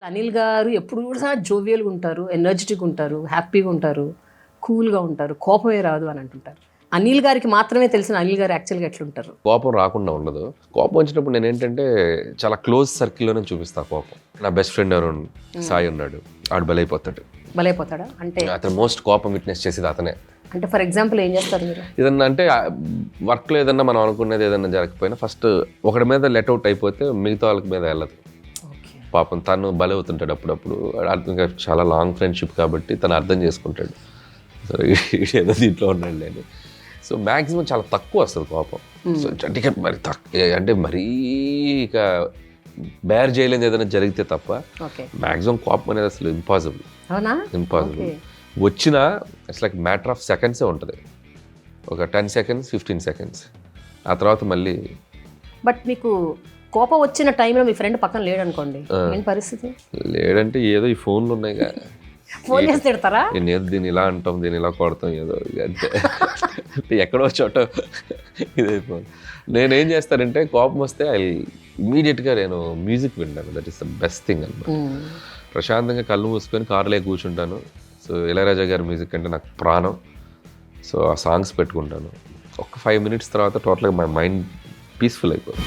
అనిల్ గారు ఎప్పుడు కూడా జోవియల్గా ఉంటారు, ఎనర్జెటిక్గా ఉంటారు, హ్యాపీగా ఉంటారు, కూల్గా ఉంటారు, కోపమే రాదు అని అంటుంటారు. అనిల్ గారికి మాత్రమే తెలిసిన అనిల్ గారు యాక్చువల్గా ఎట్లుంటారు. కోపం రాకుండా ఉండదు. కోపం వచ్చినప్పుడు నేను ఏంటంటే చాలా క్లోజ్ సర్కిల్లోనే చూపిస్తా కోపం. నా బెస్ట్ ఫ్రెండ్ ఎవరు సాయి ఉన్నాడు, ఆడు బలైపోతాడు. బలైపోతాడా అంటే అతను మోస్ట్ కోపం విట్నెస్ చేసేది అతనే. అంటే ఫర్ ఎగ్జాంపుల్ ఏం చేస్తారు మీరు? ఏదన్నా అంటే వర్క్లో ఏదన్నా మనం అనుకునేది ఏదన్నా జరగకపోయినా ఫస్ట్ ఒకటి మీద లెట్ అవుట్ అయిపోతే మిగతా వాళ్ళకి మీద వెళ్ళదు. పాపం తను బలవుతుంటాడు అప్పుడప్పుడు. ఇంకా చాలా లాంగ్ ఫ్రెండ్షిప్ కాబట్టి తను అర్థం చేసుకుంటాడు. సో ఏదో దీంట్లో ఉన్నాడు నేను. సో మ్యాక్సిమం చాలా తక్కువ వస్తుంది కోపం. సో అంటే మరి అంటే మరీ ఇక బేర్ చేయలేదు ఏదైనా జరిగితే తప్ప మ్యాక్సిమం కోపం అనేది అసలు ఇంపాసిబుల్. వచ్చినా ఇట్స్ లైక్ మ్యాటర్ ఆఫ్ సెకండ్సే ఉంటుంది. ఒక 10 seconds 15 seconds ఆ తర్వాత మళ్ళీ. బట్ మీకు కోపం వచ్చిన టైంలో మీ ఫ్రెండ్ పక్కన లేడనుకోండి, ఏం పరిస్థితి? లేడంటే ఏదో ఈ ఫోన్లు ఉన్నాయి కదా, ఫోన్ చేసి తిడతారా? నేను దీన్ని ఇలా అంటాం, దీన్ని ఇలా కొడతాం, ఏదో అంతే. ఎక్కడో చోట ఇదైపోయింది. నేనేం చేస్తానంటే కోపం వస్తే ఇమీడియట్గా నేను మ్యూజిక్ వింటాను. That is the best thing అనమాట. ప్రశాంతంగా కళ్ళు మూసుకొని కారులో కూర్చుంటాను. సో ఇళయరాజా గారి మ్యూజిక్ అంటే నాకు ప్రాణం. సో ఆ సాంగ్స్ పెట్టుకుంటాను. ఒక 5 minutes తర్వాత టోటల్గా మై మైండ్ పీస్ఫుల్ అయిపోతుంది.